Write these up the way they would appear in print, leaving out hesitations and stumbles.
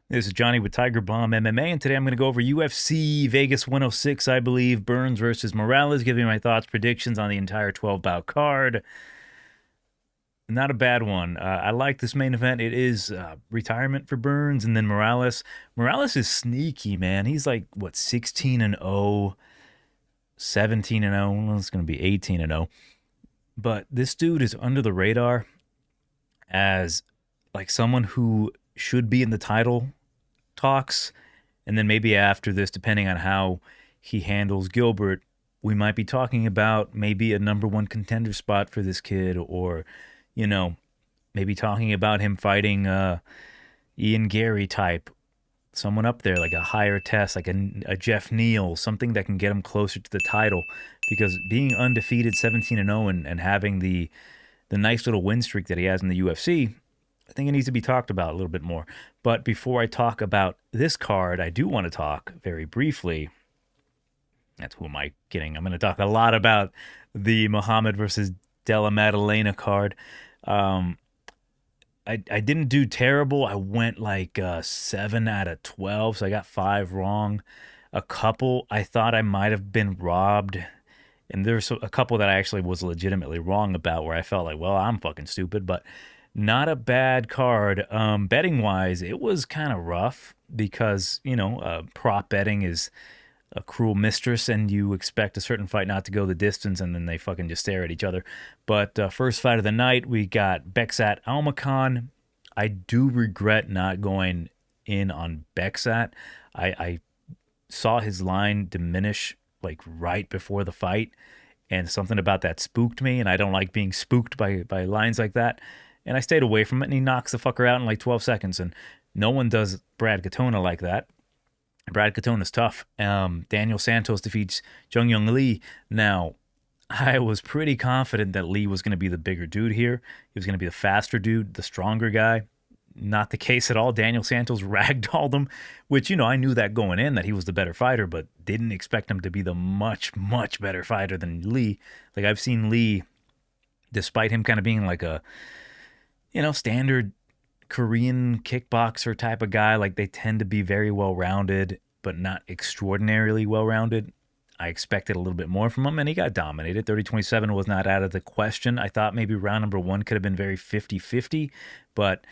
This is Johnny with TigerBomb MMA, and today I'm going to go over UFC Vegas 106, I believe, Burns versus Morales, giving my thoughts, predictions on the entire 12-bout card. Not a bad one. I like this main event. It is retirement for Burns, and then Morales. Morales is sneaky, man. He's like, what, 16-0, 17-0. Well, it's going to be 18-0. But this dude is under the radar as like someone who should be in the title talks. And then maybe after this, depending on how he handles Gilbert, we might be talking about maybe a number one contender spot for this kid, or, you know, maybe talking about him fighting Ian Gary type, someone up there, like a higher test, like a Jeff Neal, something that can get him closer to the title. Because being undefeated 17-0 and having the nice little win streak that he has in the UFC, I think it needs to be talked about a little bit more. But before I talk about this card, I do want to talk very briefly. Who am I kidding? I'm going to talk a lot about the Muhammad versus Della Maddalena card. I didn't do terrible. I went like 7 out of 12, so I got 5 wrong. A couple I thought I might have been robbed. And there's a couple that I actually was legitimately wrong about, where I felt like, well, I'm fucking stupid. But not a bad card. Betting wise, it was kind of rough because, prop betting is a cruel mistress, and you expect a certain fight not to go the distance, and then they fucking just stare at each other. But first fight of the night, we got Beksat Almakhan. I do regret not going in on Beksat. I saw his line diminish like right before the fight, and something about that spooked me, and I don't like being spooked by lines like that. And I stayed away from it, and he knocks the fucker out in like 12 seconds, and no one does Brad Katona like that. Brad Katona's tough. Daniel Santos defeats Jung Young Lee. Now, I was pretty confident that Lee was going to be the bigger dude here. He was going to be the faster dude, the stronger guy. Not the case at all. Daniel Santos ragdolled him, which, I knew that going in, that he was the better fighter, but didn't expect him to be the much, much better fighter than Lee. Like, I've seen Lee, despite him kind of being like a, standard Korean kickboxer type of guy, like they tend to be very well-rounded, but not extraordinarily well-rounded. I expected a little bit more from him, and he got dominated. 30-27 was not out of the question. I thought maybe round number 1 could have been very 50-50, but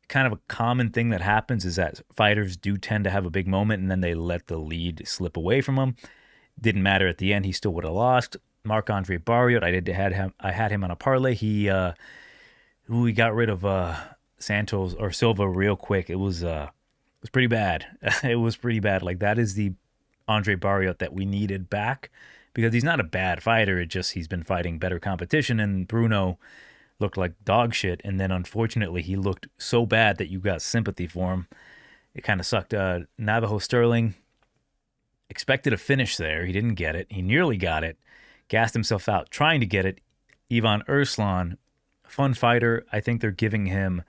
kind of a common thing that happens is that fighters do tend to have a big moment, and then they let the lead slip away from them. Didn't matter at the end. He still would have lost. Marc-Andre Barriot, I had him on a parlay. He got rid of Santos or Silva real quick. It was pretty bad. It was pretty bad. Like, that is the Andre Barriot that we needed back, because he's not a bad fighter. It just, he's been fighting better competition, and Bruno looked like dog shit. And then unfortunately he looked so bad that you got sympathy for him. It kind of sucked. Navajo Sterling expected a finish there. He didn't get it. He nearly got it. Gassed himself out trying to get it. Ivan Erslan, fun fighter. I think they're giving him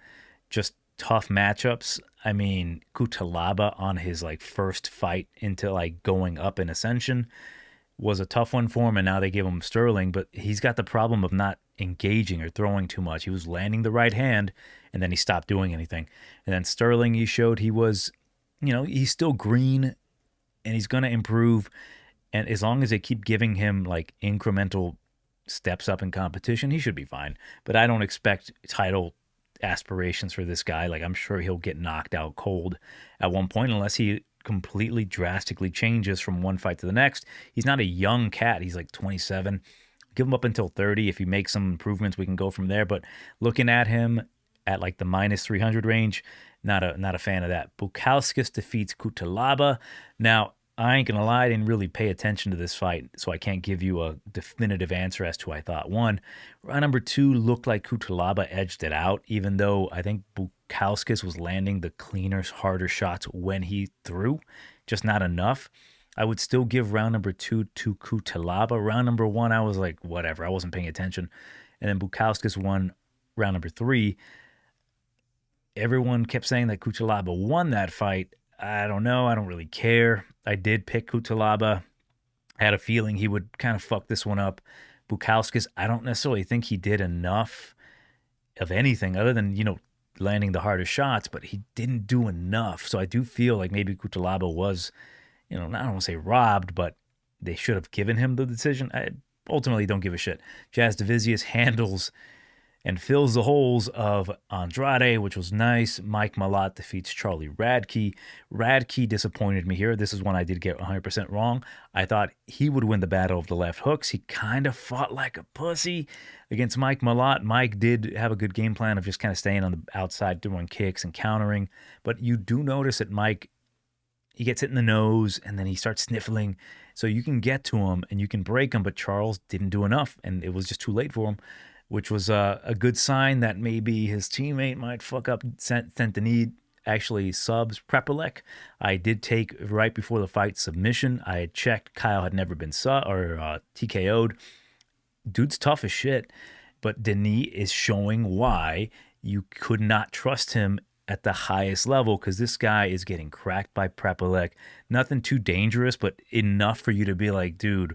just tough matchups. I mean, Kutalaba on his like first fight into like going up in Ascension was a tough one for him, and now they give him Sterling, but he's got the problem of not engaging or throwing too much. He was landing the right hand, and then he stopped doing anything. And then Sterling, he showed he was, he's still green, and he's going to improve. And as long as they keep giving him like incremental steps up in competition, he should be fine. But I don't expect title aspirations for this guy. Like, I'm sure he'll get knocked out cold at one point, unless he completely drastically changes from one fight to the next. He's not a young cat. He's like 27. Give him up until 30. If he makes some improvements, we can go from there. But looking at him at like the minus 300 range, not a fan of that. Bukauskas defeats Kutalaba. Now, I ain't gonna lie, I didn't really pay attention to this fight, so I can't give you a definitive answer as to who I thought won. Round number 2 looked like Kutalaba edged it out, even though I think Bukauskas was landing the cleaner, harder shots when he threw, just not enough. I would still give round number 2 to Kutalaba. Round number 1, I was like, whatever, I wasn't paying attention. And then Bukauskas won round number 3. Everyone kept saying that Kutalaba won that fight. I don't know. I don't really care. I did pick Kutalaba. I had a feeling he would kind of fuck this one up. Bukauskas, I don't necessarily think he did enough of anything other than, landing the hardest shots, but he didn't do enough. So I do feel like maybe Cutelaba was, I don't want to say robbed, but they should have given him the decision. I ultimately don't give a shit. Jazz Divisius handles and fills the holes of Andrade, which was nice. Mike Malott defeats Charlie Radke. Radke disappointed me here. This is one I did get 100% wrong. I thought he would win the battle of the left hooks. He kind of fought like a pussy against Mike Malott. Mike did have a good game plan of just kind of staying on the outside, doing kicks and countering. But you do notice that Mike, he gets hit in the nose and then he starts sniffling. So you can get to him and you can break him, but Charles didn't do enough and it was just too late for him, which was a good sign that maybe his teammate might fuck up. Saint-Denis actually subs Prepelec. I did take, right before the fight, submission. I had checked. Kyle had never been TKO'd. Dude's tough as shit, but Denis is showing why you could not trust him at the highest level, because this guy is getting cracked by Prepelec. Nothing too dangerous, but enough for you to be like, dude,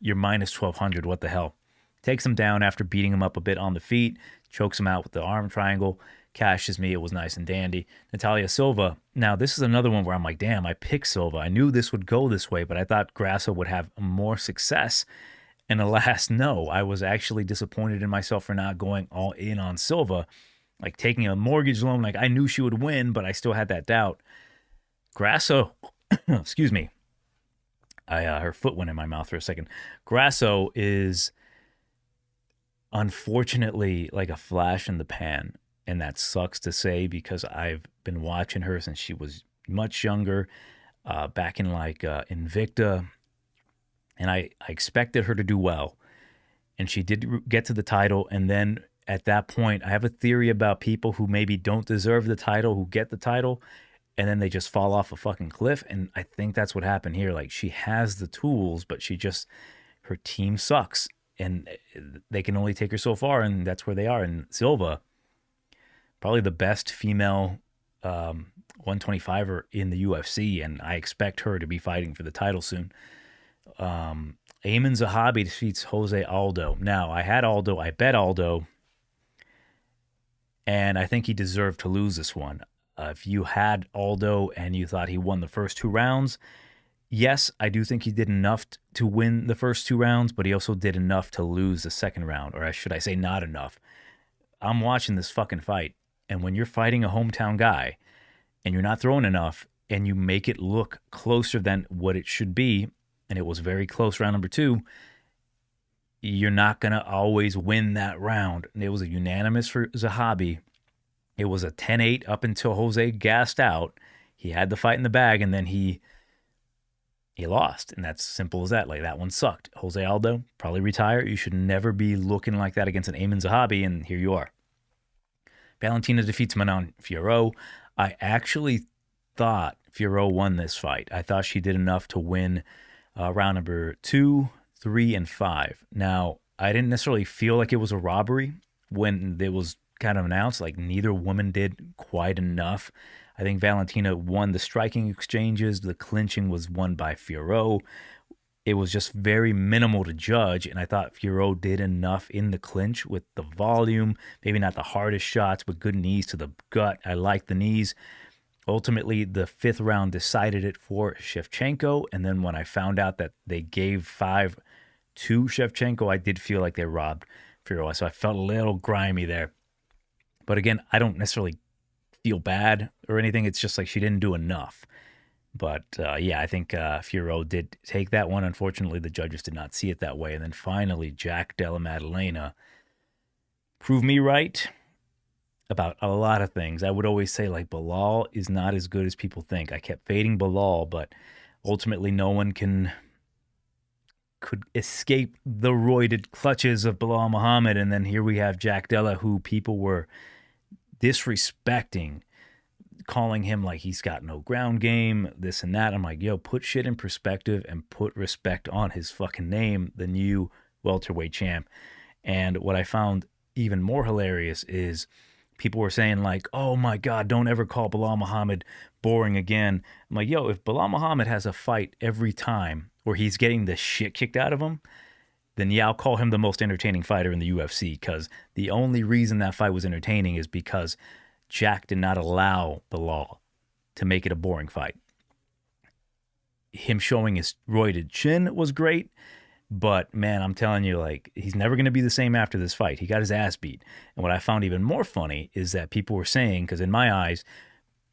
you're minus 1,200. What the hell? Takes him down after beating him up a bit on the feet, chokes him out with the arm triangle, cashes me. It was nice and dandy. Natalia Silva. Now, this is another one where I'm like, damn, I picked Silva. I knew this would go this way, but I thought Grasso would have more success. And alas, no. I was actually disappointed in myself for not going all in on Silva, like taking a mortgage loan. Like, I knew she would win, but I still had that doubt. Grasso, excuse me. Her foot went in my mouth for a second. Grasso is unfortunately like a flash in the pan, and that sucks to say because I've been watching her since she was much younger, back in like Invicta, and I expected her to do well, and she did get to the title. And then at that point, I have a theory about people who maybe don't deserve the title, who get the title, and then they just fall off a fucking cliff. And I think that's what happened here. Like, she has the tools, but her team sucks. And they can only take her so far, and that's where they are. And Silva, probably the best female 125er in the UFC, and I expect her to be fighting for the title soon. Ayman Zahabi defeats Jose Aldo. Now, I had Aldo. I bet Aldo, and I think he deserved to lose this one. If you had Aldo and you thought he won the first 2 rounds, yes, I do think he did enough to win the first 2 rounds, but he also did enough to lose the second round, or should I say not enough. I'm watching this fucking fight, and when you're fighting a hometown guy and you're not throwing enough and you make it look closer than what it should be, and it was very close round number 2, you're not going to always win that round. And it was a unanimous for Zahabi. It was a 10-8 up until Jose gassed out. He had the fight in the bag, and then he lost, and that's simple as that. Like, that one sucked. Jose Aldo, probably retire. You should never be looking like that against an Ayman Zahabi, and here you are. Valentina defeats Manon Fiorot. I actually thought Fiorot won this fight. I thought she did enough to win round number 2, 3, and 5. Now, I didn't necessarily feel like it was a robbery when it was kind of announced. Like, neither woman did quite enough. I think Valentina won the striking exchanges. The clinching was won by Fiorot. It was just very minimal to judge, and I thought Fiorot did enough in the clinch with the volume. Maybe not the hardest shots, but good knees to the gut. I like the knees. Ultimately, the 5th round decided it for Shevchenko, and then when I found out that they gave 5 to Shevchenko, I did feel like they robbed Fiorot, so I felt a little grimy there. But again, I don't necessarily feel bad or anything. It's just like she didn't do enough. But yeah, I think Fiorot did take that one. Unfortunately, the judges did not see it that way. And then finally, Jack Della Maddalena proved me right about a lot of things. I would always say, like, Belal is not as good as people think. I kept fading Belal, but ultimately no one could escape the roided clutches of Belal Muhammad. And then here we have Jack Della, who people were disrespecting, calling him like he's got no ground game, this and that. I'm like, yo, put shit in perspective and put respect on his fucking name, the new welterweight champ. And what I found even more hilarious is people were saying like, oh my God, don't ever call Belal Muhammad boring again. I'm like, yo, if Belal Muhammad has a fight every time where he's getting the shit kicked out of him, then yeah, I'll call him the most entertaining fighter in the UFC, because the only reason that fight was entertaining is because Jack did not allow the law to make it a boring fight. Him showing his roided chin was great, but man, I'm telling you, like, he's never going to be the same after this fight. He got his ass beat. And what I found even more funny is that people were saying, because in my eyes,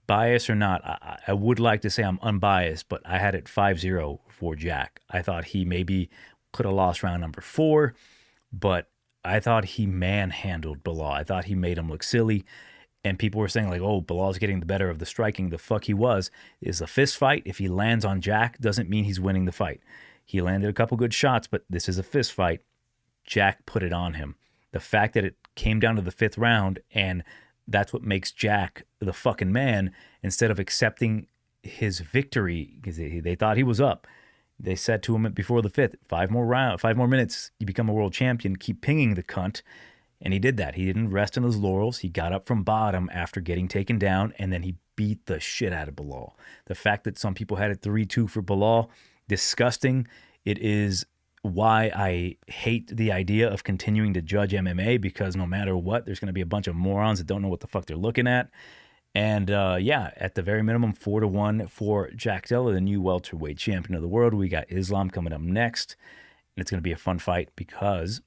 bias or not, I would like to say I'm unbiased, but I had it 5-0 for Jack. I thought he maybe could have lost round number 4, but I thought he manhandled Belal. I thought he made him look silly. And people were saying, like, oh, Bilal's getting the better of the striking. The fuck he was. Is a fist fight. If he lands on Jack, doesn't mean he's winning the fight. He landed a couple good shots, but this is a fist fight. Jack put it on him. The fact that it came down to the 5th round, and that's what makes Jack the fucking man, instead of accepting his victory, because they thought he was up. They said to him before the 5th, 5 more minutes, you become a world champion, keep pinging the cunt. And he did that. He didn't rest on his laurels. He got up from bottom after getting taken down, and then he beat the shit out of Belal. The fact that some people had it 3-2 for Belal, disgusting. It is why I hate the idea of continuing to judge MMA, because no matter what, there's going to be a bunch of morons that don't know what the fuck they're looking at. And yeah, at the very minimum, 4-1 for Jack Della, the new welterweight champion of the world. We got Islam coming up next, and it's going to be a fun fight because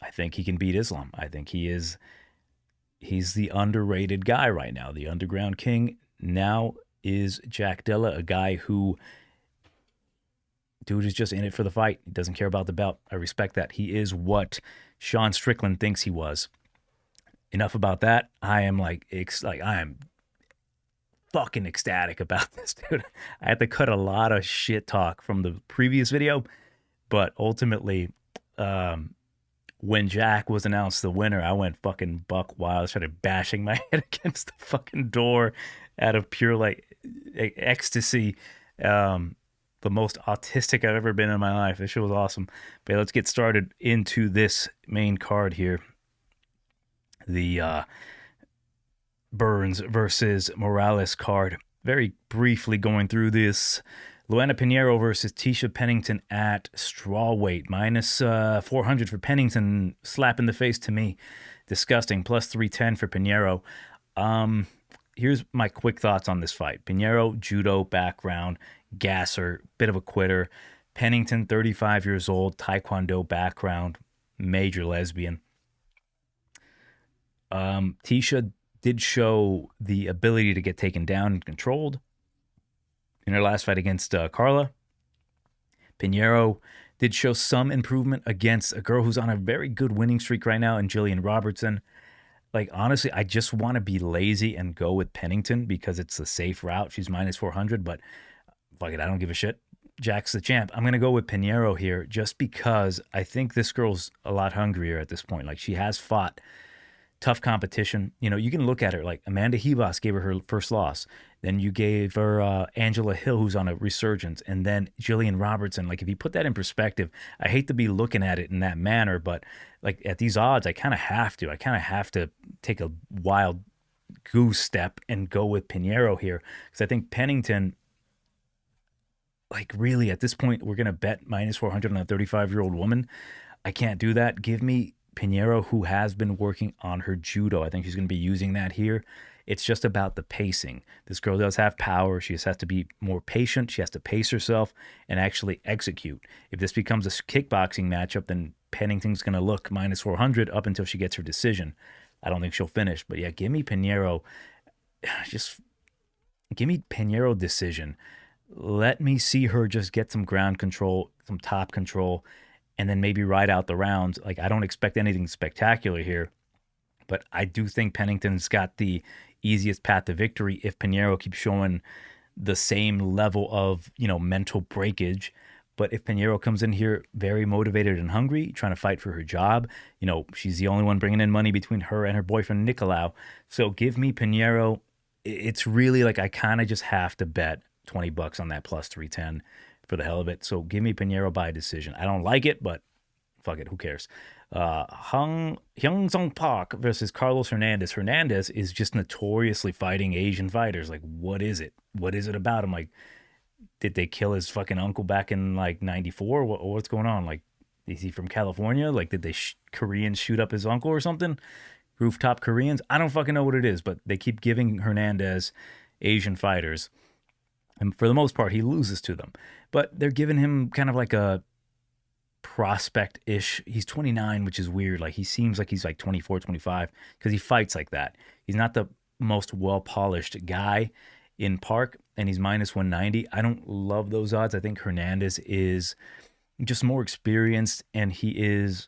I think he can beat Islam. I think he's the underrated guy right now. The underground king now is Jack Della, a guy who, dude, is just in it for the fight. He doesn't care about the belt. I respect that. He is what Sean Strickland thinks he was. Enough about that. I am I am fucking ecstatic about this, dude. I had to cut a lot of shit talk from the previous video, but ultimately, when Jack was announced the winner, I went fucking buck wild. I started bashing my head against the fucking door out of pure, like, ecstasy. The most autistic I've ever been in my life. This shit was awesome. But yeah, let's get started into this main card here. The Burns versus Morales card. Very briefly going through this. Luana Pinhiero versus Tisha Pennington at strawweight. Minus 400 for Pennington. Slap in the face to me. Disgusting. Plus 310 for Pinhiero. Here's my quick thoughts on this fight. Pinhiero, judo background, gasser, bit of a quitter. Pennington, 35 years old, taekwondo background, major lesbian. Tisha did show the ability to get taken down and controlled in her last fight against Carla. Pinhiero did show some improvement against a girl who's on a very good winning streak right now, and Jillian Robertson. Like, honestly, I just want to be lazy and go with Pennington because it's the safe route. She's minus 400, but fuck it, I don't give a shit. Jack's the champ. I'm going to go with Pinhiero here just because I think this girl's a lot hungrier at this point. Like, she has fought tough competition. You know, you can look at her like Amanda Ribas gave her first loss. Then you gave her Angela Hill, who's on a resurgence, and then Jillian Robertson. Like, if you put that in perspective, I hate to be looking at it in that manner, but like at these odds, I kind of have to. I kind of have to take a wild goose step and go with Pinhiero here because I think Pennington, like, really at this point, we're gonna bet minus 400 on a 35-year-old woman. I can't do that. Give me Pinhiero, who has been working on her judo. I think she's going to be using that here. It's just about the pacing. This girl does have power. She just has to be more patient. She has to pace herself and actually execute. If this becomes a kickboxing matchup, then Pennington's going to look minus 400 up until she gets her decision. I don't think she'll finish. But yeah, give me Pinhiero. Just give me Pinhiero decision. Let me see her just get some ground control, some top control, and then maybe ride out the rounds. Like, I don't expect anything spectacular here, but I do think Pennington's got the easiest path to victory if Pinhiero keeps showing the same level of, you know, mental breakage. But if Pinhiero comes in here very motivated and hungry, trying to fight for her job, you know, she's the only one bringing in money between her and her boyfriend, Nicolau. So give me Pinhiero. It's really like I kind of just have to bet $20 on that plus 310 for the hell of it. So give me Pinhiero by decision. I don't like it, but fuck it, who cares? Hyung-Sung Park versus Carlos Hernandez. Hernandez is just notoriously fighting Asian fighters. Like, what is it? What is it about him? Like, did they kill his fucking uncle back in like 94? What's going on? Like, is he from California? Like, did they Koreans shoot up his uncle or something? rooftop Koreans. I don't fucking know what it is, but they keep giving Hernandez Asian fighters. And for the most part, he loses to them. But they're giving him kind of like a prospect-ish. He's 29, which is weird. Like, he seems like he's like 24, 25 because he fights like that. He's not the most well-polished guy in Park, and he's minus 190. I don't love those odds. I think Hernandez is just more experienced, and he is,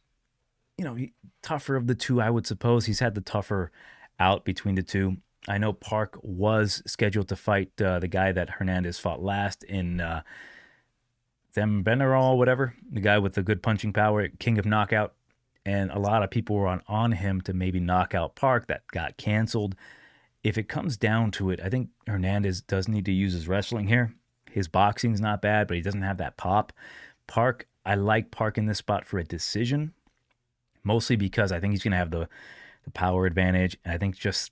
tougher of the two, I would suppose. He's had the tougher out between the two. I know Park was scheduled to fight the guy that Hernandez fought last in Thembenerol, whatever, the guy with the good punching power, king of knockout. And a lot of people were on him to maybe knock out Park. That got canceled. If it comes down to it, I think Hernandez does need to use his wrestling here. His boxing's not bad, but he doesn't have that pop. Park, I like Park in this spot for a decision, mostly because I think he's going to have the power advantage. And I think just,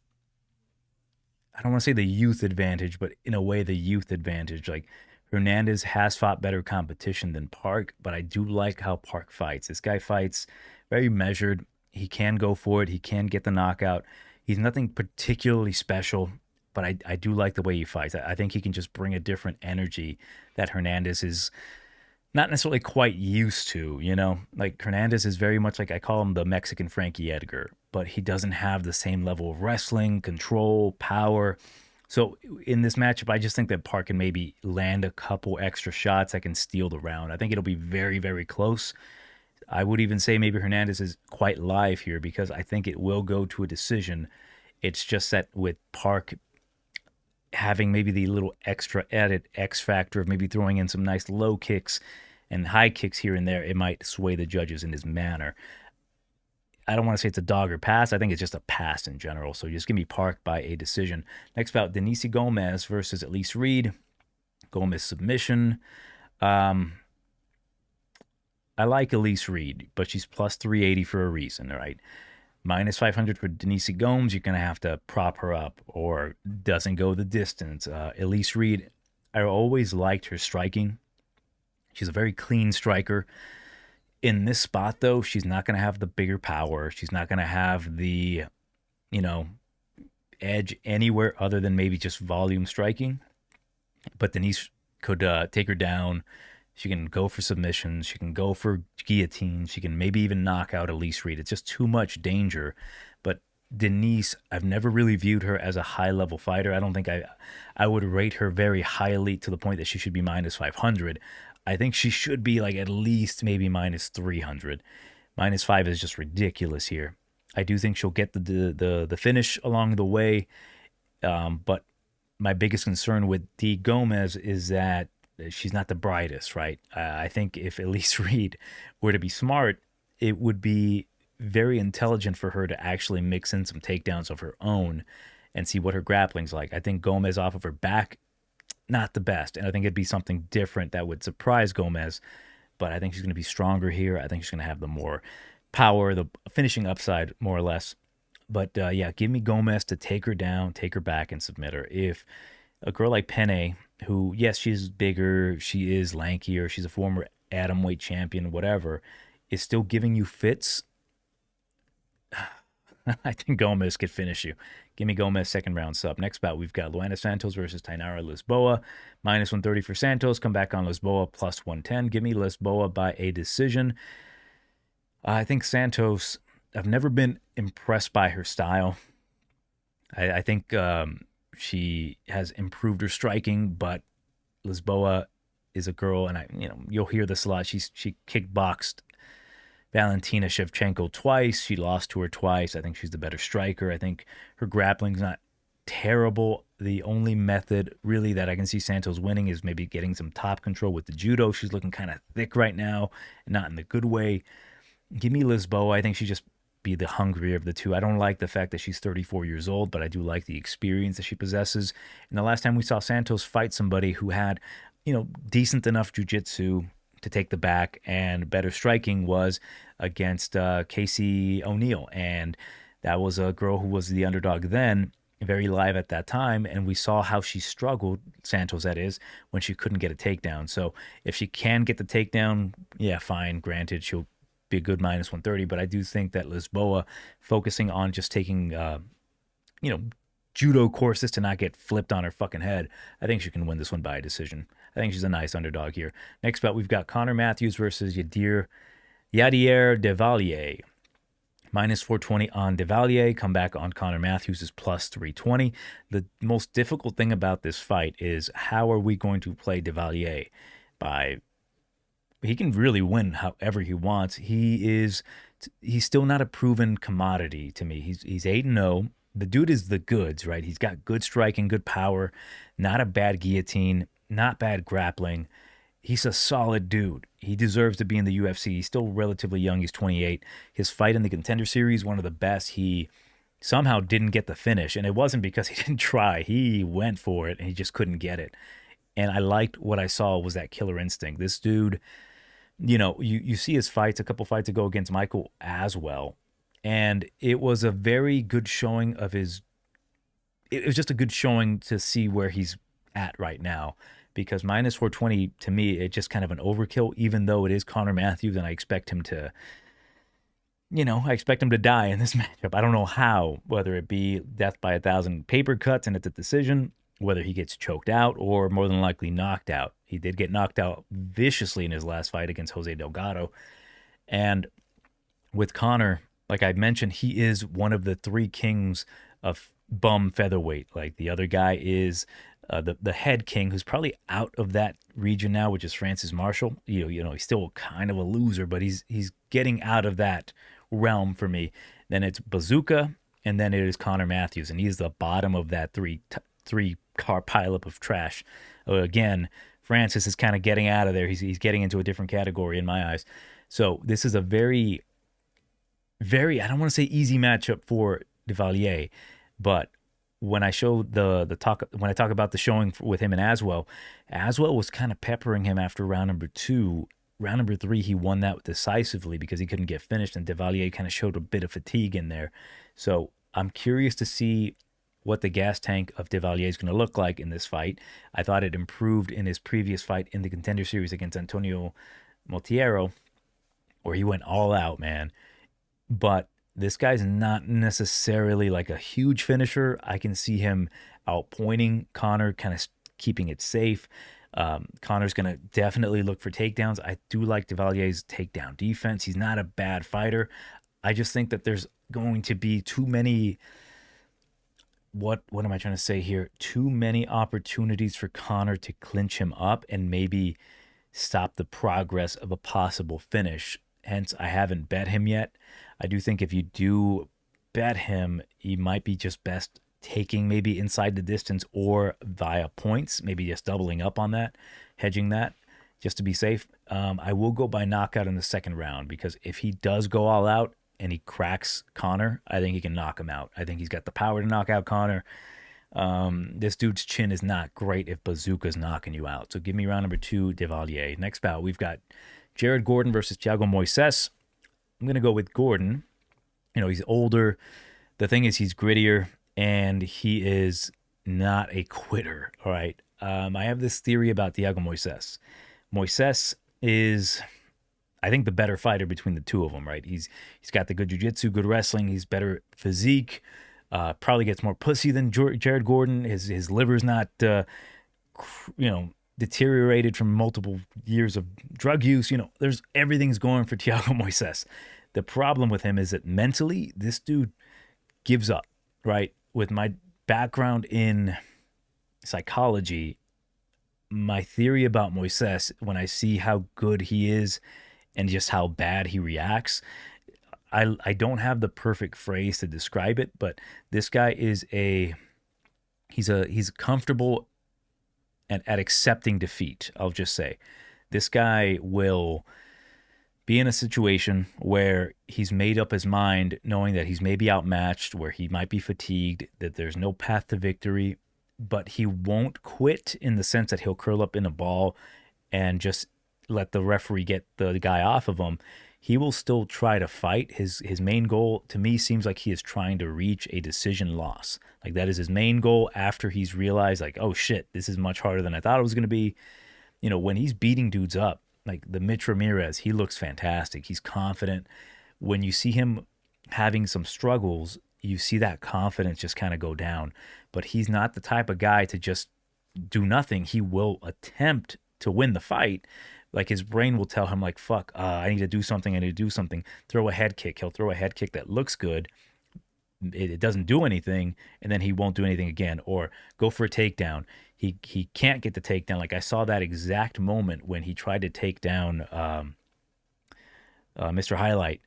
I don't want to say the youth advantage, but in a way, the youth advantage. Like, Hernandez has fought better competition than Park, but I do like how Park fights. This guy fights very measured. He can go for it. He can get the knockout. He's nothing particularly special, but I do like the way he fights. I think he can just bring a different energy that Hernandez is not necessarily quite used to, Like, Hernandez is very much like, I call him the Mexican Frankie Edgar, but he doesn't have the same level of wrestling, control, power. So in this matchup, I just think that Park can maybe land a couple extra shots that can steal the round. I think it'll be very, very close. I would even say maybe Hernandez is quite live here because I think it will go to a decision. It's just that with Park having maybe the little extra added X factor of maybe throwing in some nice low kicks and high kicks here and there, it might sway the judges in his manner. I don't want to say it's a dog or pass. I think it's just a pass in general. So just give me Park by a decision. Next bout, Denise Gomes versus Elise Reed. Gomes submission. I like Elise Reed, but she's plus 380 for a reason, right? Minus 500 for Denise Gomes. You're going to have to prop her up or doesn't go the distance. Elise Reed, I always liked her striking. She's a very clean striker. In this spot, though, she's not going to have the bigger power. She's not going to have the, edge anywhere other than maybe just volume striking. But Denise could take her down. She can go for submissions. She can go for guillotines. She can maybe even knock out Elise Reed. It's just too much danger. But Denise, I've never really viewed her as a high-level fighter. I don't think I would rate her very highly to the point that she should be minus 500. I think she should be like at least maybe minus 300. Minus 5 is just ridiculous here. I do think she'll get the finish along the way. But my biggest concern with D. Gomes is that she's not the brightest, right? I think if Elise Reed were to be smart, it would be very intelligent for her to actually mix in some takedowns of her own and see what her grappling's like. I think Gomes off of her back, not the best. And I think it'd be something different that would surprise Gomes. But I think she's going to be stronger here. I think she's going to have the more power, the finishing upside, more or less. But yeah, give me Gomes to take her down, take her back, and submit her. If a girl like Penne, who, yes, she's bigger, she is lankier, she's a former atomweight champion, whatever, is still giving you fits, I think Gomes could finish you. Give me Gomes, second round sub. Next bout, we've got Luana Santos versus Tainara Lisboa. Minus 130 for Santos. Come back on Lisboa, plus 110. Give me Lisboa by a decision. I think Santos, I've never been impressed by her style. I think she has improved her striking, but Lisboa is a girl, and you'll hear this a lot. She kickboxed Valentina Shevchenko twice. She lost to her twice. I think she's the better striker. I think her grappling's not terrible. The only method really that I can see Santos winning is maybe getting some top control with the judo. She's looking kind of thick right now, not in the good way. Give me Lisboa. I think she just be the hungrier of the two. I don't like the fact that she's 34 years old, but I do like the experience that she possesses. And the last time we saw Santos fight somebody who had, decent enough jiu-jitsu to take the back and better striking was against Casey O'Neill. And that was a girl who was the underdog then, very live at that time. And we saw how she struggled, Santos that is, when she couldn't get a takedown. So if she can get the takedown, yeah, fine. Granted, she'll be a good minus 130. But I do think that Lisboa, focusing on just taking, judo courses to not get flipped on her fucking head, I think she can win this one by a decision. I think she's a nice underdog here. Next bout, we've got Connor Matthews versus Yadier DelValle. Minus 420 on DelValle. Come back on Connor Matthews is plus 320. The most difficult thing about this fight is how are we going to play DelValle? He can really win however he wants. He's still not a proven commodity to me. He's 8-0. The dude is the goods, right? He's got good striking, good power, not a bad guillotine, not bad grappling. He's a solid dude. He deserves to be in the UFC. He's still relatively young. He's 28. His fight in the Contender Series, one of the best. He somehow didn't get the finish, and it wasn't because he didn't try. He went for it, and he just couldn't get it. And I liked what I saw was that killer instinct. This dude, you see his fights, a couple fights ago against Michael as well, and it was a very good showing of his. It was just a good showing to see where he's at right now. Because minus 420, to me, it's just kind of an overkill, even though it is Connor Matthews, and I expect him to, die in this matchup. I don't know how, whether it be death by 1,000 paper cuts and it's a decision, whether he gets choked out or more than likely knocked out. He did get knocked out viciously in his last fight against Jose Delgado. And with Connor, like I mentioned, he is one of the three kings of bum featherweight. Like the other guy is the head king, who's probably out of that region now, which is Francis Marshall. He's still kind of a loser, but he's getting out of that realm for me. Then it's Bazooka, and then it is Connor Matthews, and he's the bottom of that three car pileup of trash. Again, Francis is kind of getting out of there. He's getting into a different category in my eyes. So this is a very, very, I don't want to say easy matchup for DelValle, but when I show when I talk about the showing with him and Aswell was kind of peppering him after round number 2. Round number 3, he won that decisively because he couldn't get finished, and DelValle kind of showed a bit of fatigue in there. So I'm curious to see what the gas tank of DelValle is going to look like in this fight. I thought it improved in his previous fight in the Contender Series against Antonio Pinhiero, where he went all out, man. But this guy's not necessarily like a huge finisher. I can see him outpointing Connor, kind of keeping it safe. Connor's going to definitely look for takedowns. I do like DelValle's takedown defense. He's not a bad fighter. I just think that there's going to be too many... What am I trying to say here? Too many opportunities for Connor to clinch him up and maybe stop the progress of a possible finish. Hence, I haven't bet him yet. I do think if you do bet him, he might be just best taking maybe inside the distance or via points, maybe just doubling up on that, hedging that, just to be safe. I will go by knockout in the second round, because if he does go all out and he cracks Connor, I think he can knock him out. I think he's got the power to knock out Connor. This dude's chin is not great if Bazooka's knocking you out. So give me round number 2, DelValle. Next bout, we've got Jared Gordon versus Thiago Moises. I'm going to go with Gordon. He's older. The thing is, he's grittier, and he is not a quitter, all right? I have this theory about Thiago Moises. Moises is, I think, the better fighter between the two of them, right? He's got the good jiu-jitsu, good wrestling. He's better physique. Probably gets more pussy than Jared Gordon. His liver's not, deteriorated from multiple years of drug use. There's everything's going for Thiago Moises. The problem with him is that mentally, this dude gives up, right? With my background in psychology, my theory about Moises, when I see how good he is and just how bad he reacts, I don't have the perfect phrase to describe it, but this guy is he's comfortable at accepting defeat. I'll just say this guy will be in a situation where he's made up his mind, knowing that he's maybe outmatched, where he might be fatigued, that there's no path to victory, but he won't quit in the sense that he'll curl up in a ball and just let the referee get the guy off of him. He will still try to fight. His main goal, to me, seems like he is trying to reach a decision loss. Like, that is his main goal after he's realized, like, oh shit, this is much harder than I thought it was going to be. When he's beating dudes up, Like the Mitch Ramirez, he looks fantastic. He's confident. When you see him having some struggles, you see that confidence just kind of go down. But he's not the type of guy to just do nothing. He will attempt to win the fight. Like his brain will tell him, like, fuck, I need to do something. I need to do something. Throw a head kick. He'll throw a head kick that looks good. It doesn't do anything, and then he won't do anything again. Or go for a takedown. He can't get the takedown. Like I saw that exact moment when he tried to take down Mr. Highlight.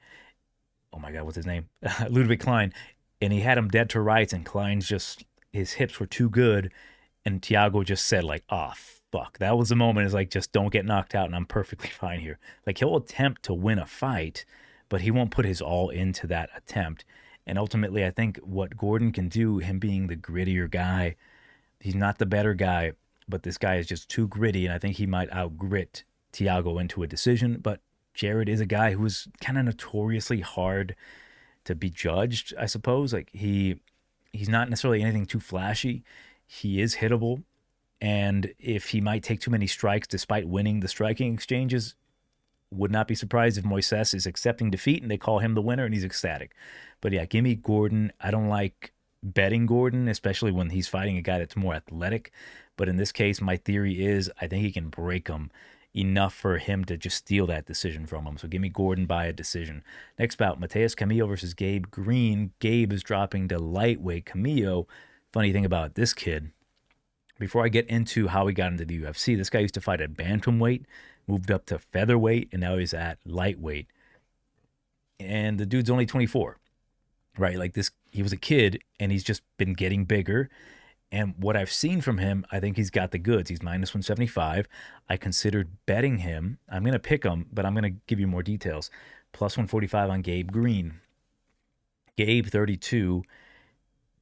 Oh my God, what's his name? Ludwig Klein. And he had him dead to rights, and Klein's just, his hips were too good. And Thiago just said, like, oh, fuck. That was the moment. It's like, just don't get knocked out, and I'm perfectly fine here. Like, he'll attempt to win a fight, but he won't put his all into that attempt. And ultimately, I think what Gordon can do, him being the grittier guy, he's not the better guy, but this guy is just too gritty, and I think he might outgrit Thiago into a decision. But Jared is a guy who's kind of notoriously hard to be judged, I suppose. Like he's not necessarily anything too flashy. He is hittable, and if he might take too many strikes despite winning the striking exchanges, would not be surprised if Moises is accepting defeat and they call him the winner and he's ecstatic. But yeah, give me Gordon. I don't like betting Gordon, especially when he's fighting a guy that's more athletic. But in this case, my theory is I think he can break him enough for him to just steal that decision from him. So give me Gordon by a decision. Next bout, Mateus Camilo versus Gabe Green. Gabe is dropping to lightweight. Camilo, funny thing about this kid, before I get into how he got into the UFC, this guy used to fight at bantamweight, moved up to featherweight, and now he's at lightweight. And the dude's only 24, right? Like this, he was a kid, and he's just been getting bigger. And what I've seen from him, I think he's got the goods. He's minus 175. I considered betting him. I'm going to pick him, but I'm going to give you more details. Plus 145 on Gabe Green. Gabe, 32,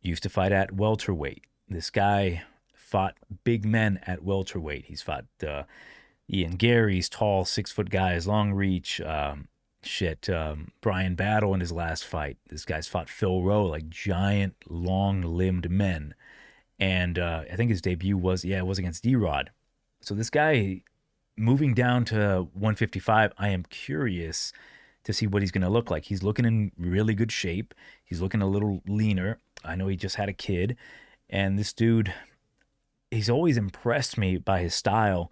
used to fight at welterweight. This guy fought big men at welterweight. He's fought Ian Gary's tall 6-foot guys, long reach. Brian Battle in his last fight. This guy's fought Phil Rowe, like giant, long-limbed men. And I think his debut was against D-Rod. So this guy, moving down to 155, I am curious to see what he's going to look like. He's looking in really good shape. He's looking a little leaner. I know he just had a kid. And this dude, he's always impressed me by his style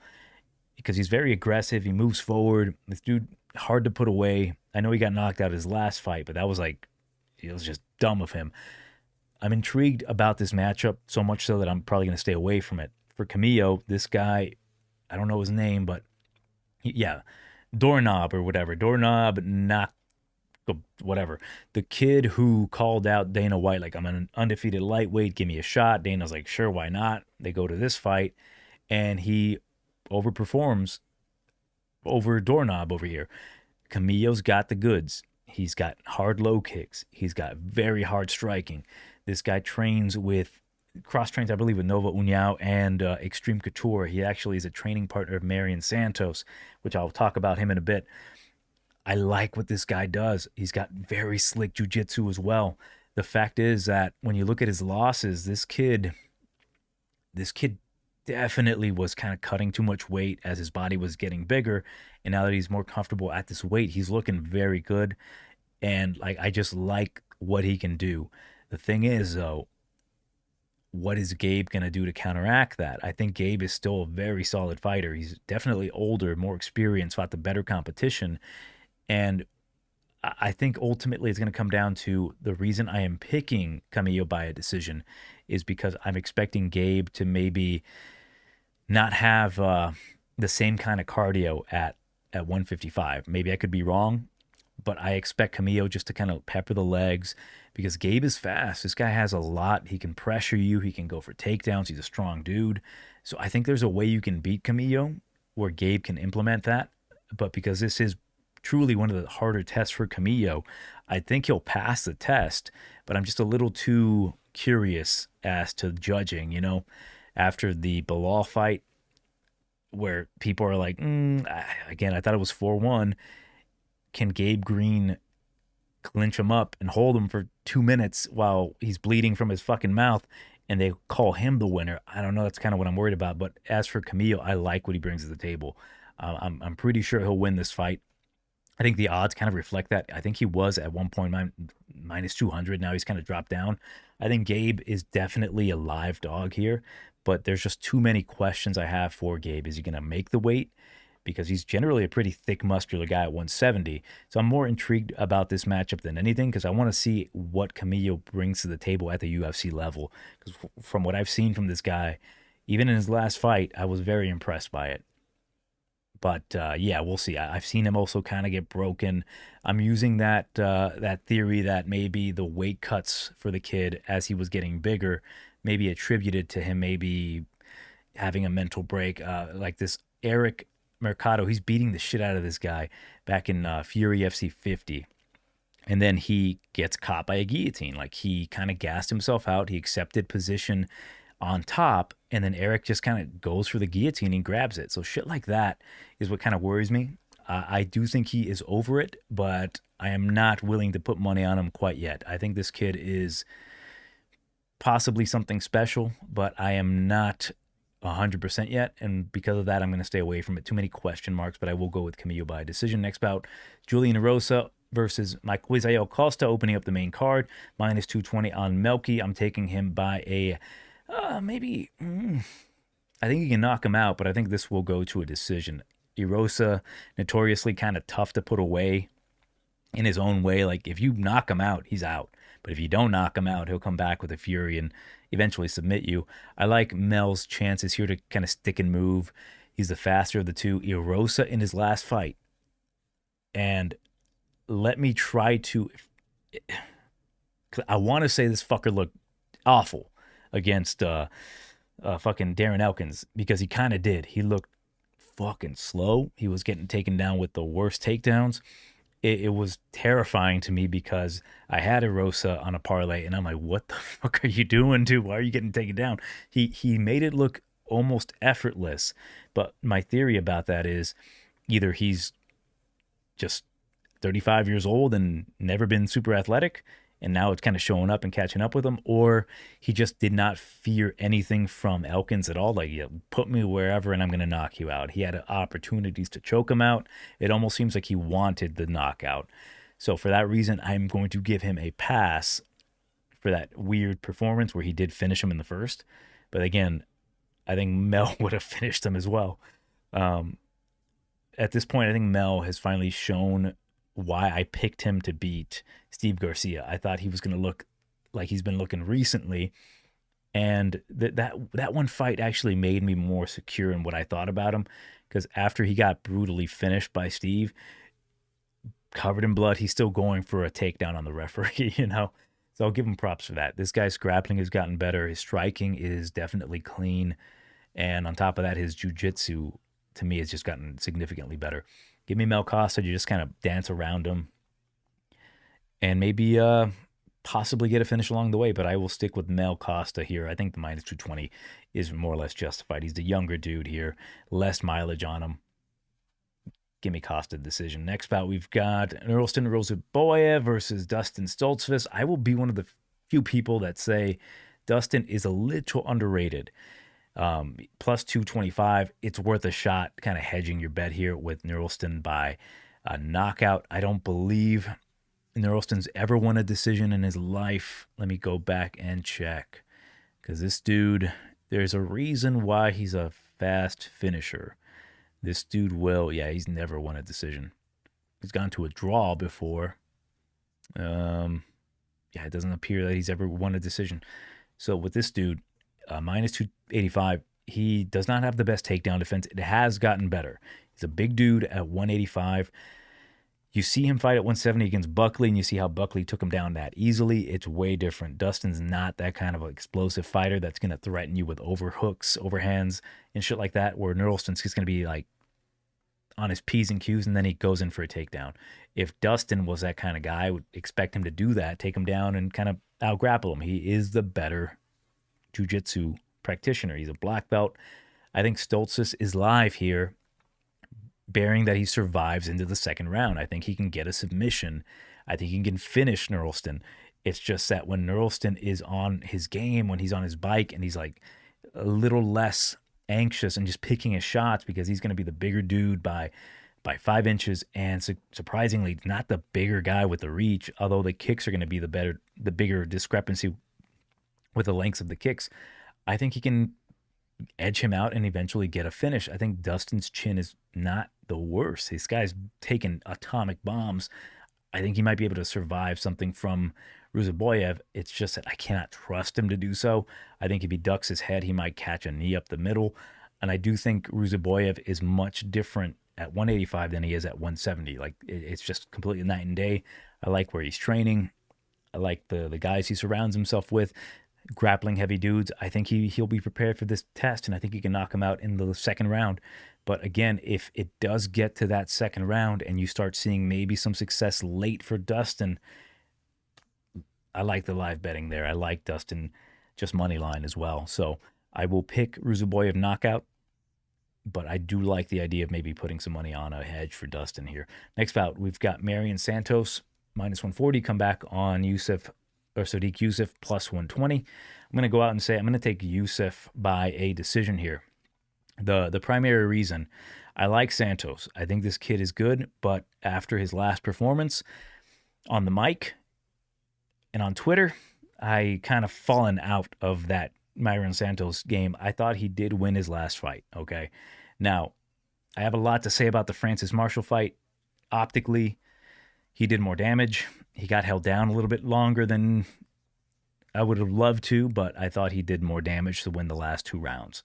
because he's very aggressive. He moves forward. This dude, hard to put away. I know he got knocked out his last fight, but that was like, it was just dumb of him. I'm intrigued about this matchup so much so that I'm probably going to stay away from it. For Camilo, this guy, I don't know his name, but Doorknob or whatever. Doorknob, not whatever. The kid who called out Dana White, like, I'm an undefeated lightweight, give me a shot. Dana's like, sure, why not? They go to this fight, and he overperforms over Doorknob over here. Camilo's got the goods. He's got hard low kicks. He's got very hard striking. This guy trains with, cross-trains, I believe, with Nova União and Extreme Couture. He actually is a training partner of Marion Santos, which I'll talk about him in a bit. I like what this guy does. He's got very slick jiu-jitsu as well. The fact is that when you look at his losses, this kid definitely was kind of cutting too much weight as his body was getting bigger. And now that he's more comfortable at this weight, he's looking very good. And like, I just like what he can do. The thing is, though, what is Gabe going to do to counteract that? I think Gabe is still a very solid fighter. He's definitely older, more experienced, fought the better competition. And I think ultimately it's going to come down to the reason I am picking Camilo by a decision is because I'm expecting Gabe to maybe not have the same kind of cardio at 155. Maybe I could be wrong, but I expect Camilo just to kind of pepper the legs because Gabe is fast. This guy has a lot. He can pressure you. He can go for takedowns. He's a strong dude. So I think there's a way you can beat Camilo where Gabe can implement that. But because this is truly one of the harder tests for Camilo, I think he'll pass the test. But I'm just a little too curious as to judging, after the Bilal fight where people are like, again, I thought it was 4-1. Can Gabe Green clinch him up and hold him for 2 minutes while he's bleeding from his fucking mouth and they call him the winner? I don't know. That's kind of what I'm worried about. But as for Camilo, I like what he brings to the table. I'm pretty sure he'll win this fight. I think the odds kind of reflect that. I think he was at one point minus 200. Now he's kind of dropped down. I think Gabe is definitely a live dog here, but there's just too many questions I have for Gabe. Is he going to make the weight? Because he's generally a pretty thick, muscular guy at 170. So I'm more intrigued about this matchup than anything because I want to see what Camilo brings to the table at the UFC level. Because from what I've seen from this guy, even in his last fight, I was very impressed by it. But yeah, we'll see. I've seen him also kind of get broken. I'm using that theory that maybe the weight cuts for the kid as he was getting bigger, maybe attributed to him maybe having a mental break. Like this Eric Mercado, he's beating the shit out of this guy back in Fury FC 50. And then he gets caught by a guillotine. Like he kind of gassed himself out. He accepted position on top, and then Eric just kind of goes for the guillotine and grabs it. So shit like that is what kind of worries me. I do think he is over it, but I am not willing to put money on him quite yet. I think this kid is possibly something special, but I am not 100% yet, and because of that, I'm going to stay away from it. Too many question marks, but I will go with Camilo by decision. Next bout, Julian Erosa versus Moises Costa, opening up the main card, minus 220 on Melky. I'm taking him by a maybe. I think he can knock him out, but I think this will go to a decision. Erosa, notoriously kind of tough to put away in his own way. Like if you knock him out, he's out. But if you don't knock him out, he'll come back with a fury and eventually submit you. I like Mel's chances here to kind of stick and move. He's the faster of the two. Erosa in his last fight. And let me try to... I want to say this fucker looked awful against fucking Darren Elkins because he kind of did. He looked fucking slow. He was getting taken down with the worst takedowns. It was terrifying to me because I had Erosa on a parlay and I'm like, what the fuck are you doing, dude? Why are you getting taken down? He made it look almost effortless. But my theory about that is either he's just 35 years old and never been super athletic, and now it's kind of showing up and catching up with him, or he just did not fear anything from Elkins at all. Like, yeah, put me wherever and I'm going to knock you out. He had opportunities to choke him out. It almost seems like he wanted the knockout. So for that reason, I'm going to give him a pass for that weird performance where he did finish him in the first. But again, I think Mel would have finished him as well. At this point, I think Mel has finally shown why I picked him to beat Steve Garcia. I thought he was going to look like he's been looking recently, and that one fight actually made me more secure in what I thought about him, because after he got brutally finished by Steve, covered in blood, he's still going for a takedown on the referee, you know? So I'll give him props for that. This guy's grappling has gotten better. His striking is definitely clean, and on top of that, his jiu-jitsu, to me, has just gotten significantly better. Give me Mel Costa. You just kind of dance around him and maybe possibly get a finish along the way, but I will stick with Mel Costa here. I think the minus 220 is more or less justified. He's the younger dude here, less mileage on him. Give me Costa decision. Next bout, we've got Errolston Ruziboev versus Dustin Stoltzfus. I will be one of the few people that say Dustin is a little underrated. Plus 225, it's worth a shot, kind of hedging your bet here with Nerlston by a knockout. I don't believe Nerlston's ever won a decision in his life. Let me go back and check, because this dude, there's a reason why he's a fast finisher. This dude he's never won a decision. He's gone to a draw before. It doesn't appear that he's ever won a decision. So with this dude, minus 285, he does not have the best takedown defense. It has gotten better. He's a big dude at 185. You see him fight at 170 against Buckley, and you see how Buckley took him down that easily. It's way different. Dustin's not that kind of an explosive fighter that's going to threaten you with overhooks, overhands, and shit like that, where Nerlston's just going to be like on his P's and Q's, and then he goes in for a takedown. If Dustin was that kind of guy, I would expect him to do that, take him down and kind of out-grapple him. He is the better jiu-jitsu practitioner. He's a black belt. I think Stoltzfus is live here, bearing that he survives into the second round. I think he can get a submission. I think he can finish Nerlston. It's just that when Nerlston is on his game, when he's on his bike and he's like a little less anxious and just picking his shots because he's going to be the bigger dude by 5 inches, and surprisingly not the bigger guy with the reach, although the kicks are going to be the bigger discrepancy with the lengths of the kicks. I think he can edge him out and eventually get a finish. I think Dustin's chin is not the worst. This guy's taken atomic bombs. I think he might be able to survive something from Ruziboev. It's just that I cannot trust him to do so. I think if he ducks his head, he might catch a knee up the middle. And I do think Ruziboev is much different at 185 than he is at 170. Like, it's just completely night and day. I like where he's training. I like the guys he surrounds himself with, grappling heavy dudes. I think he'll be prepared for this test, and I think he can knock him out in the second round. But again, if it does get to that second round and you start seeing maybe some success late for Dustin, I like the live betting there. I like Dustin just money line as well. So I will pick Ruziboev knockout, but I do like the idea of maybe putting some money on a hedge for Dustin here. Next bout, we've got Marion Santos, minus 140, come back on Yusuff, or Sodiq Yusuff, plus 120. I'm going to go out and say I'm going to take Yusuff by a decision here. The primary reason, I like Santos. I think this kid is good, but after his last performance on the mic and on Twitter, I kind of fallen out of that Marion Santos game. I thought he did win his last fight, okay? Now, I have a lot to say about the Francis Marshall fight. Optically, he did more damage. He got held down a little bit longer than I would have loved to, but I thought he did more damage to win the last 2 rounds.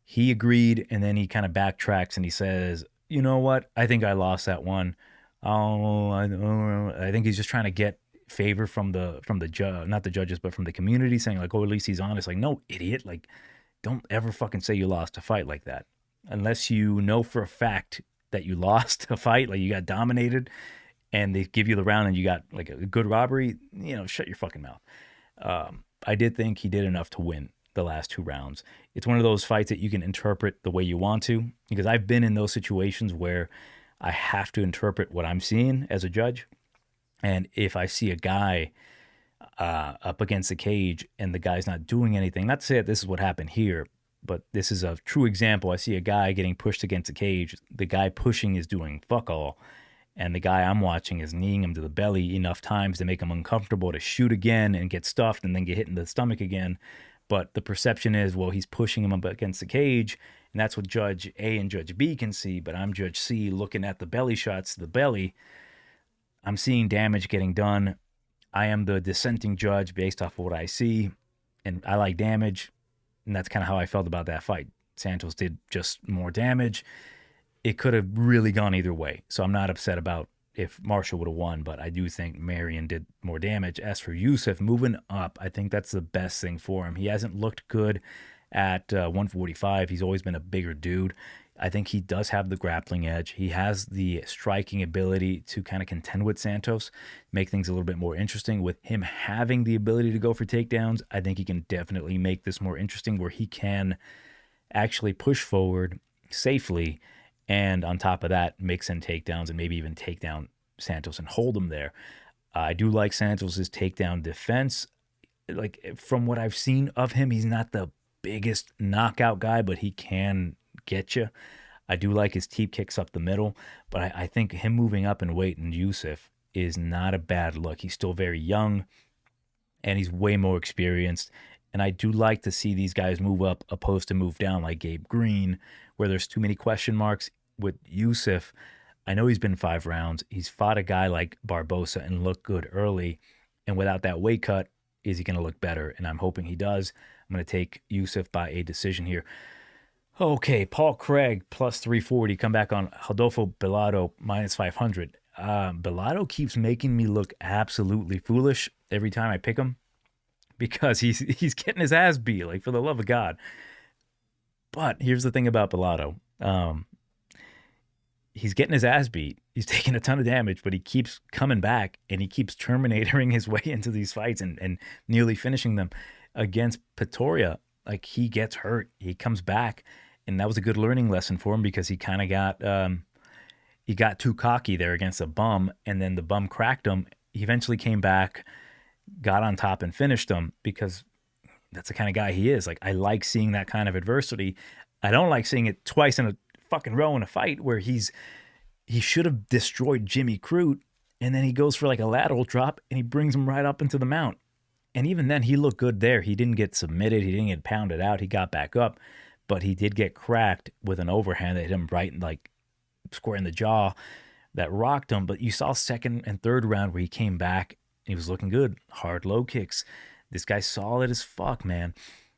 He agreed, and then he kind of backtracks and he says, you know what? I think I lost that one. I think he's just trying to get favor from the judge, not the judges, but from the community, saying like, oh, at least he's honest. Like, no, idiot. Like, don't ever fucking say you lost a fight like that. Unless you know for a fact that you lost a fight, like you got dominated and they give you the round and you got like a good robbery, shut your fucking mouth. I did think he did enough to win the last 2 rounds. It's one of those fights that you can interpret the way you want to, because I've been in those situations where I have to interpret what I'm seeing as a judge. And if I see a guy up against the cage and the guy's not doing anything, not to say that this is what happened here, but this is a true example. I see a guy getting pushed against the cage. The guy pushing is doing fuck all. And the guy I'm watching is kneeing him to the belly enough times to make him uncomfortable to shoot again and get stuffed and then get hit in the stomach again. But the perception is, well, he's pushing him up against the cage, and that's what Judge A and Judge B can see. But I'm Judge C looking at the belly shots to the belly. I'm seeing damage getting done. I am the dissenting judge based off of what I see, and I like damage, and that's kind of how I felt about that fight. Santos did just more damage. It could have really gone either way, so I'm not upset about if Marshall would have won, but I do think Marion did more damage. As for Yusuff, moving up, I think that's the best thing for him. He hasn't looked good at 145. He's always been a bigger dude. I think he does have the grappling edge. He has the striking ability to kind of contend with Santos, make things a little bit more interesting. With him having the ability to go for takedowns, I think he can definitely make this more interesting, where he can actually push forward safely, and on top of that, mix in takedowns and maybe even take down Santos and hold him there. I do like Santos's takedown defense. Like, from what I've seen of him, he's not the biggest knockout guy, but he can get you. I do like his teep kicks up the middle, but I think him moving up in weight in Yusuff is not a bad look. He's still very young, and he's way more experienced. And I do like to see these guys move up opposed to move down, like Gabe Green, where there's too many question marks. With Yusuff, I know he's been 5 rounds. He's fought a guy like Barbosa and looked good early. And without that weight cut, is he going to look better? And I'm hoping he does. I'm going to take Yusuff by a decision here. Okay, Paul Craig, plus 340. Come back on Rodolfo Bellato, minus 500. Bellato keeps making me look absolutely foolish every time I pick him, because he's getting his ass beat, like, for the love of God. But here's the thing about Bellato. He's getting his ass beat. He's taking a ton of damage, but he keeps coming back, and he keeps terminating his way into these fights and nearly finishing them. Against Pretoria, like, he gets hurt. He comes back, and that was a good learning lesson for him, because he kind of got too cocky there against a bum, and then the bum cracked him. He eventually came back, got on top, and finished him, because that's the kind of guy he is. Like, I like seeing that kind of adversity. I don't like seeing it twice in a fucking row in a fight where he should have destroyed Jimmy Crute, and then he goes for like a lateral drop and he brings him right up into the mount. And even then, he looked good there. He didn't get submitted. He didn't get pounded out. He got back up, but he did get cracked with an overhand that hit him right in, like, square in the jaw that rocked him. But you saw second and third round where he came back. He was looking good. Hard low kicks. This guy's solid as fuck, man.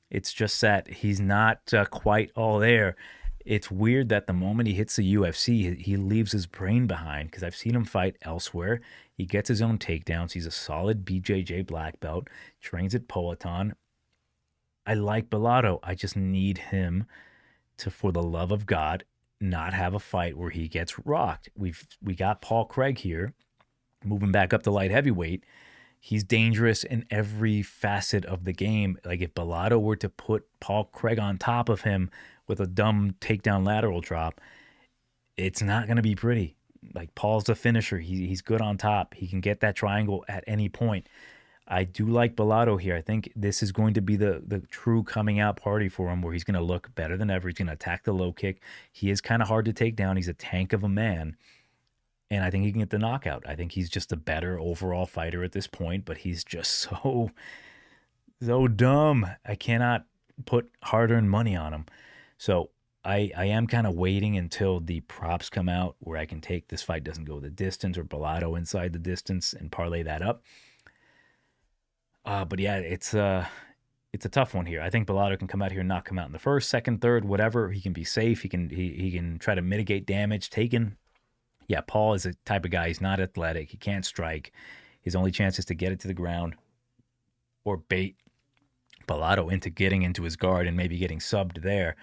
It's just that he's not quite all there. It's weird that the moment he hits the UFC, he leaves his brain behind, because I've seen him fight elsewhere. He gets his own takedowns. He's a solid BJJ black belt, trains at Peloton. I like Bellato. I just need him to, for the love of God, not have a fight where he gets rocked. We got Paul Craig here, moving back up to light heavyweight. He's dangerous in every facet of the game. Like, if Bellato were to put Paul Craig on top of him with a dumb takedown lateral drop, it's not going to be pretty. Like, Paul's a finisher. He's good on top. He can get that triangle at any point. I do like Bellato here. I think this is going to be the true coming out party for him, where he's going to look better than ever. He's going to attack the low kick. He is kind of hard to take down. He's a tank of a man. And I think he can get the knockout. I think he's just a better overall fighter at this point, but he's just so dumb. I cannot put hard-earned money on him. So I am kind of waiting until the props come out where I can take this fight doesn't go the distance, or Bellato inside the distance, and parlay that up. But yeah, it's a tough one here. I think Bellato can come out here and not come out in the first, second, third, whatever. He can be safe. He can try to mitigate damage taken. Yeah, Paul is the type of guy. He's not athletic. He can't strike. His only chance is to get it to the ground or bait Bellato into getting into his guard and maybe getting subbed there.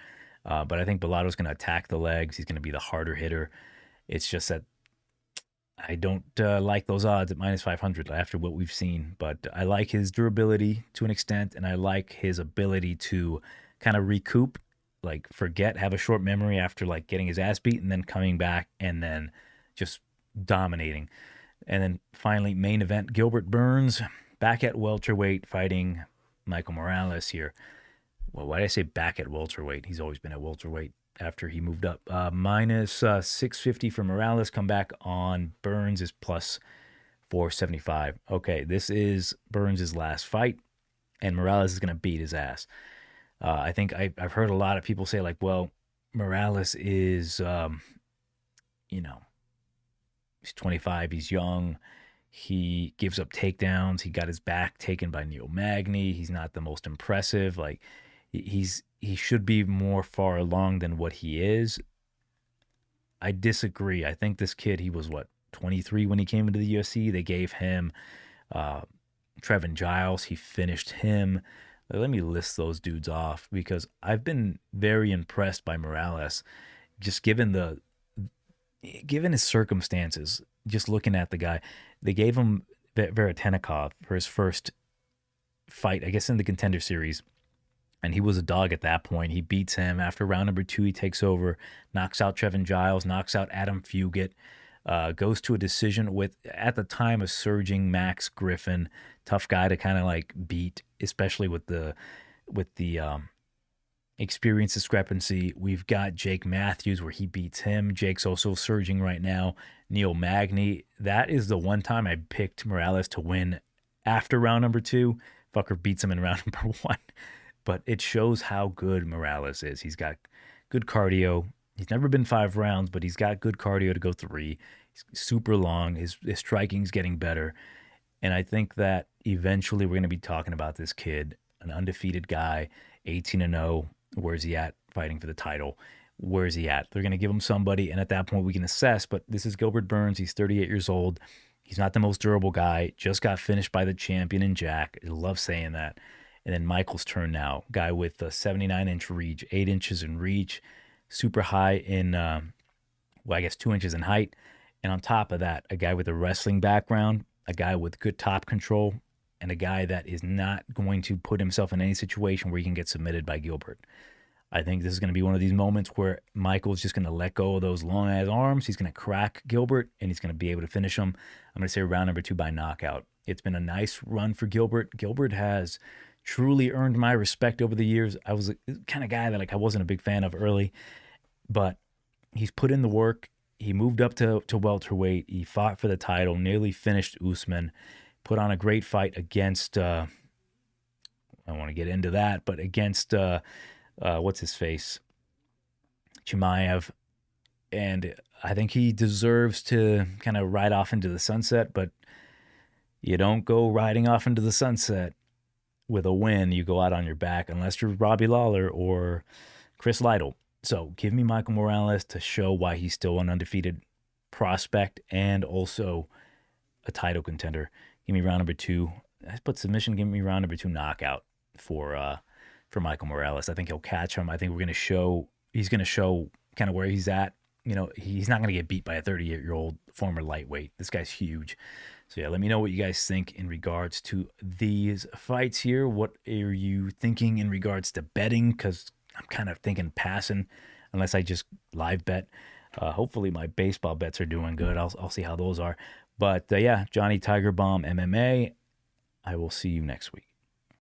But I think Bellato's going to attack the legs. He's going to be the harder hitter. It's just that I don't like those odds at minus 500 after what we've seen. But I like his durability to an extent, and I like his ability to kind of recoup, like forget, have a short memory after like getting his ass beat and then coming back and then just dominating. And then finally, main event, Gilbert Burns back at welterweight fighting Michael Morales here. Well, why did I say back at welterweight? He's always been at welterweight after he moved up. Minus 650 for Morales. Come back on Burns is plus 475. Okay, this is Burns' last fight, and Morales is going to beat his ass. I think I've heard a lot of people say, like, well, Morales is, he's 25, he's young, he gives up takedowns, he got his back taken by Neil Magny, he's not the most impressive, like, he should be more far along than what he is. I disagree. I think this kid, he was, 23 when he came into the UFC? They gave him Trevin Giles. He finished him. Let me list those dudes off, because I've been very impressed by Morales, just given his circumstances. Just looking at the guy, they gave him Veretennikov for his first fight, I guess, in the Contender Series, and he was a dog at that point. He beats him. After round number 2, he takes over, knocks out Trevin Giles, knocks out Adam Fugit, goes to a decision with, at the time, a surging Max Griffin. Tough guy to kind of like beat, especially with the experience discrepancy. We've got Jake Matthews where he beats him. Jake's also surging right now. Neil Magny. That is the one time I picked Morales to win after round number 2. Fucker beats him in round number 1. But it shows how good Morales is. He's got good cardio. He's never been 5 rounds, but he's got good cardio to go 3. He's super long. His striking's getting better. And I think that eventually we're going to be talking about this kid, an undefeated guy, 18-0. Where's he at fighting for the title? Where's he at? They're going to give him somebody, and at that point we can assess. But this is Gilbert Burns. He's 38 years old. He's not the most durable guy. Just got finished by the champion in Jack. I love saying that. And then Michael's turn now. Guy with a 79-inch reach, 8 inches in reach, super high in, 2 inches in height. And on top of that, a guy with a wrestling background, a guy with good top control, and a guy that is not going to put himself in any situation where he can get submitted by Gilbert. I think this is going to be one of these moments where Michael's just going to let go of those long-ass arms. He's going to crack Gilbert, and he's going to be able to finish him. I'm going to say round number 2 by knockout. It's been a nice run for Gilbert. Gilbert has truly earned my respect over the years. I was a kind of guy that like I wasn't a big fan of early, but he's put in the work. He moved up to welterweight. He fought for the title, nearly finished Usman, put on a great fight against. I don't want to get into that, but against what's his face, Chimaev, and I think he deserves to kind of ride off into the sunset. But you don't go riding off into the sunset with a win. You go out on your back unless you're Robbie Lawler or Chris Lytle. So give me Michael Morales to show why he's still an undefeated prospect and also a title contender. Give me round number 2. I put submission. Give me round number 2 knockout for Michael Morales. I think he'll catch him. I think he's going to show kind of where he's at. You know, he's not going to get beat by a 38-year-old former lightweight. This guy's huge. So, yeah, let me know what you guys think in regards to these fights here. What are you thinking in regards to betting? Because I'm kind of thinking passing unless I just live bet. Hopefully my baseball bets are doing good. I'll see how those are. But, yeah, Johnny TigerBomb MMA. I will see you next week.